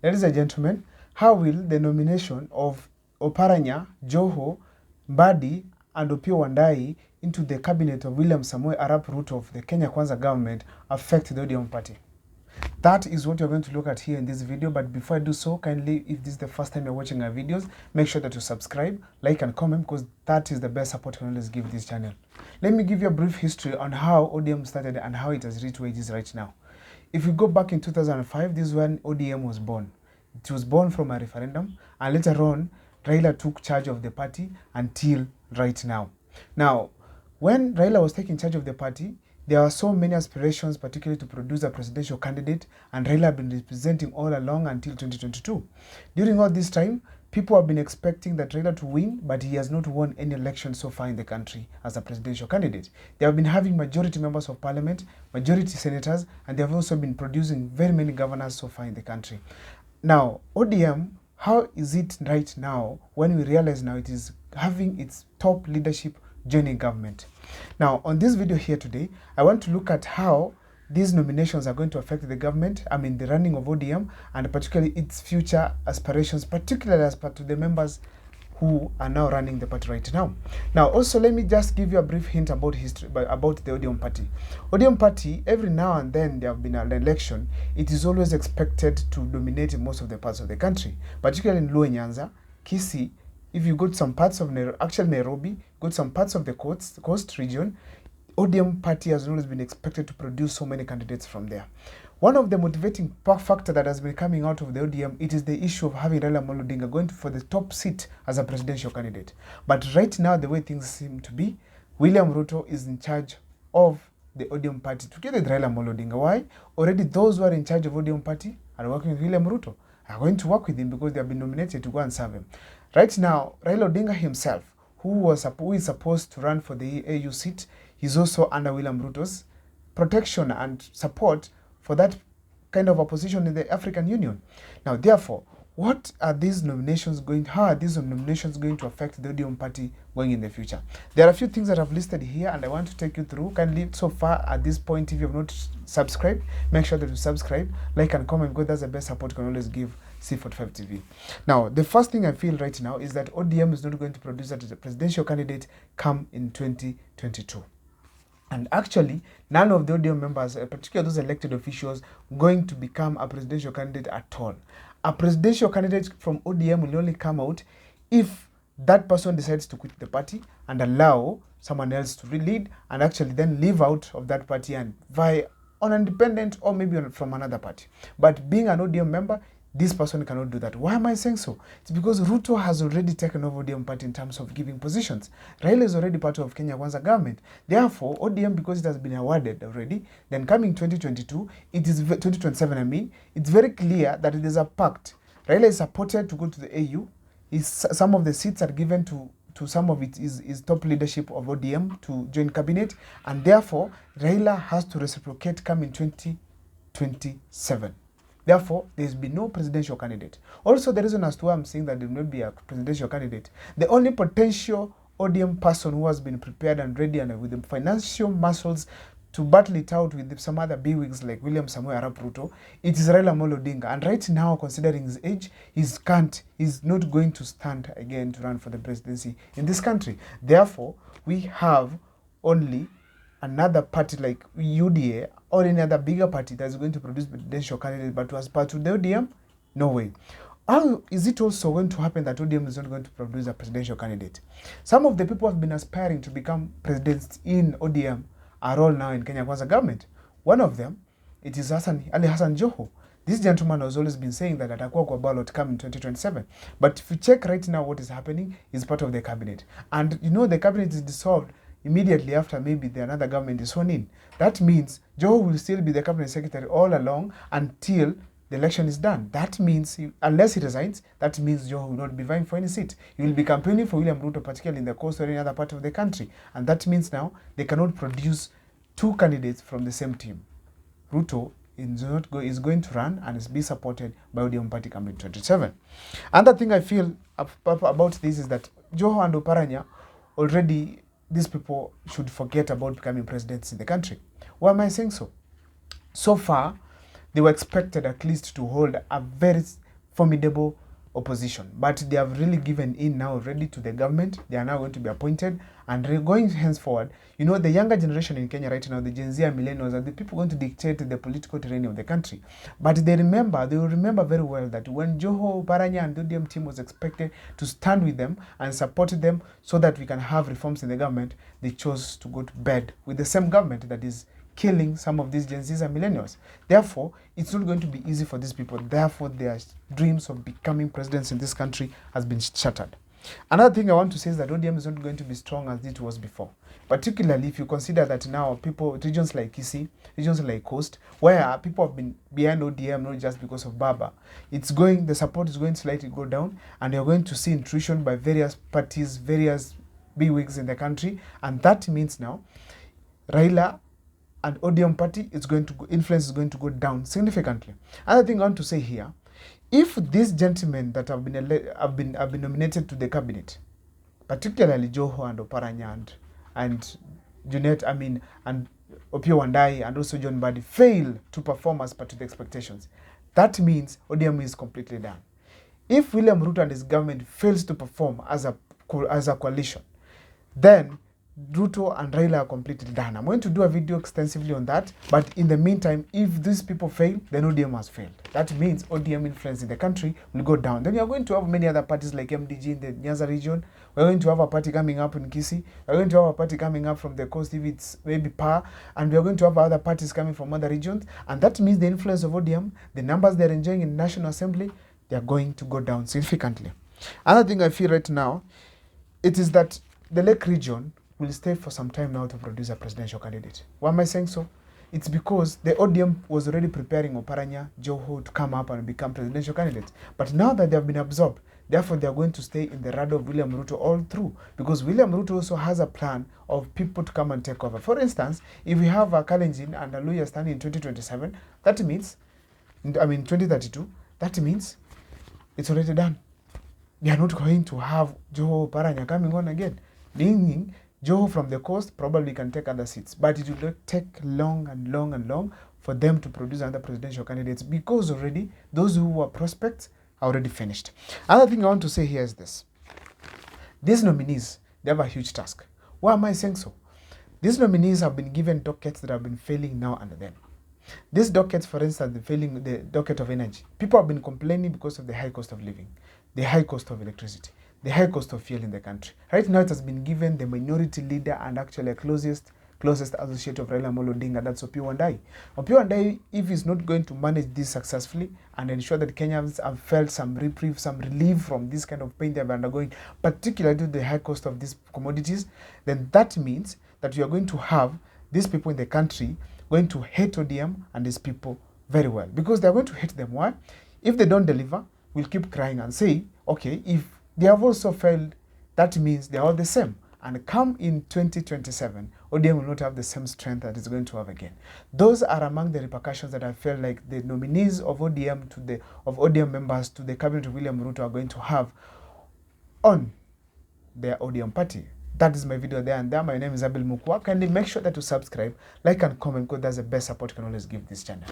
ladies and gentlemen, how will the nomination of Oparanya, Joho, Mbadi, and Opiyo Wandayi into the cabinet of William Samoei Arap Ruto of the Kenya Kwanza government affect the ODM party? That is what you're going to look at here in this video. But before I do so, kindly, if this is the first time you're watching our videos, make sure that you subscribe, like, and comment, because that is the best support you can always give this channel. Let me give you a brief history on how ODM started and how it has reached where it is right now. If we go back in 2005, this is when ODM was born. It was born from a referendum, and later on, Raila took charge of the party until right now. Now, when Raila was taking charge of the party, there are so many aspirations, particularly to produce a presidential candidate, and Raila had been representing all along until 2022. During all this time, people have been expecting that Raila to win, but he has not won any election so far in the country as a presidential candidate. They have been having majority members of parliament, majority senators, and they have also been producing very many governors so far in the country. Now, ODM, how is it right now when we realize now it is having its top leadership joining government? Now, on this video here today, I want to look at how these nominations are going to affect the government, the running of ODM, and particularly its future aspirations, particularly as part of the members who are now running the party right now. Now, also, let me just give you a brief hint about history, about the ODM party. ODM party, every now and then there have been an election, it is always expected to dominate most of the parts of the country, particularly in Luo Nyanza, Kisii. If you go to some parts of Nairobi, go to some parts of the coast region, ODM party has always been expected to produce so many candidates from there. One of the motivating factor that has been coming out of the ODM, it is the issue of having Raila Amolo Odinga going for the top seat as a presidential candidate. But right now, the way things seem to be, William Ruto is in charge of the ODM party together with Raila Amolo Odinga. Why? Already those who are in charge of ODM party are working with William Ruto, are going to work with him because they have been nominated to go and serve him. Right now, Raila Odinga himself, who is supposed to run for the AU seat, he's also under William Ruto's protection and support for that kind of a position in the African Union. Now, therefore, how are these nominations going to affect the ODM party going in the future? There are a few things that I've listed here, and I want to take you through. Kindly, so far at this point, if you have not subscribed, make sure that you subscribe, like, and comment, because that's the best support you can always give C45 TV. Now, the first thing I feel right now is that ODM is not going to produce that as a presidential candidate come in 2022. And actually, none of the ODM members, particularly those elected officials, going to become a presidential candidate at all. A presidential candidate from ODM will only come out if that person decides to quit the party and allow someone else to lead, and actually then leave out of that party and vie on an independent or maybe from another party. But being an ODM member, this person cannot do that. Why am I saying so? It's because Ruto has already taken over ODM party in terms of giving positions. Raila is already part of Kenya Kwanza government. Therefore, ODM, because it has been awarded already, then coming 2022, it is 2027, it's very clear that it is a pact. Raila is supported to go to the AU. Some of the seats are given to some of it is top leadership of ODM to join cabinet, and therefore, Raila has to reciprocate come in 2027. Therefore, there has been no presidential candidate. Also, the reason as to why I'm saying that there will not be a presidential candidate, the only potential ODM person who has been prepared and ready and with the financial muscles to battle it out with some other bigwigs like William Samoei Arap Ruto, it is Raila Amolo Odinga. And right now, considering his age, he's not going to stand again to run for the presidency in this country. Therefore, we have only another party like UDA or any other bigger party that is going to produce presidential candidate, but as part of the ODM, no way. How is it also going to happen that ODM is not going to produce a presidential candidate? Some of the people who have been aspiring to become presidents in ODM are all now in Kenya Kwanza government. One of them, it is Ali Hassan Joho. This gentleman has always been saying that atakuwa kwa ballot come in 2027. But if you check right now what is happening, he's part of the cabinet. And you know the cabinet is dissolved immediately after maybe another government is sworn in. That means Joho will still be the cabinet secretary all along until the election is done. That means, unless he resigns, that means Joho will not be vying for any seat. He will be campaigning for William Ruto, particularly in the coast or any other part of the country. And that means now they cannot produce two candidates from the same team. Ruto is going to run and is being supported by ODM party coming in 2027. Another thing I feel about this is that Joho and Oparanya already, these people should forget about becoming presidents in the country. Why am I saying so? So far, they were expected at least to hold a very formidable opposition. But they have really given in now already to the government. They are now going to be appointed, and going henceforward, you know, the younger generation in Kenya right now, the Gen Z and millennials, are the people going to dictate the political terrain of the country. But they will remember very well that when Joho, Paranya and the ODM team was expected to stand with them and support them so that we can have reforms in the government, they chose to go to bed with the same government that is killing some of these Gen Zs and millennials. Therefore, it's not going to be easy for these people. Therefore, their dreams of becoming presidents in this country has been shattered. Another thing I want to say is that ODM is not going to be strong as it was before. Particularly if you consider that now regions like Kisii, regions like Coast, where people have been behind ODM not just because of Baba, the support is going to slightly go down, and you're going to see intrusion by various parties, various bigwigs in the country, and that means now Raila and ODM party influence is going to go down significantly. Another thing I want to say here, if these gentlemen that have been nominated to the cabinet, particularly Joho and Oparanya and Junet, and Opiyo Wandayi and also John Mbadi, fail to perform as per to the expectations, that means ODM is completely done. If William Ruto and his government fails to perform as a coalition, then Ruto and Raila are completely done. I'm going to do a video extensively on that, but in the meantime, if these people fail, then ODM has failed. That means ODM influence in the country will go down. Then you're going to have many other parties like MDG in the Nyanza region. We're going to have a party coming up in Kisii. We're going to have a party coming up from the coast if it's maybe PAR, and we're going to have other parties coming from other regions. And that means the influence of ODM, the numbers they're enjoying in the National Assembly, they're going to go down significantly. Another thing I feel right now, it is that the Lake region will stay for some time now to produce a presidential candidate. Why am I saying so? It's because the ODM was already preparing Oparanya, Joho to come up and become presidential candidates. But now that they have been absorbed, therefore they are going to stay in the radar of William Ruto all through. Because William Ruto also has a plan of people to come and take over. For instance, if we have a Kalenjin and a Luhya standing in 2027, that means, 2032, that means it's already done. They are not going to have Joho Oparanya coming on again. Meaning, Joho from the coast probably can take other seats, but it will not take long and long for them to produce another presidential candidates, because already those who were prospects are already finished. Another thing I want to say here is this. These nominees, they have a huge task. Why am I saying so? These nominees have been given dockets that have been failing now and then. These dockets, for instance, the docket of energy. People have been complaining because of the high cost of living, the high cost of electricity, the high cost of fuel in the country. Right now, it has been given the minority leader and actually a closest associate of Raila Amolo Odinga, that's Opiyo Wandayi. Opiyo Wandayi, if he's not going to manage this successfully and ensure that Kenyans have felt some reprieve, some relief from this kind of pain they have undergoing, particularly due to the high cost of these commodities, then that means that you are going to have these people in the country going to hate ODM and these people very well, because they're going to hate them. Why? If they don't deliver, we'll keep crying and say, okay, if they have also failed, that means they're all the same. And come in 2027, ODM will not have the same strength that it's going to have again. Those are among the repercussions that I feel like the nominees of ODM members to the cabinet of William Ruto are going to have on their ODM party. That is my video there and there. My name is Abel Mukwa. Kindly make sure that you subscribe, like and comment, because that's the best support you can always give this channel.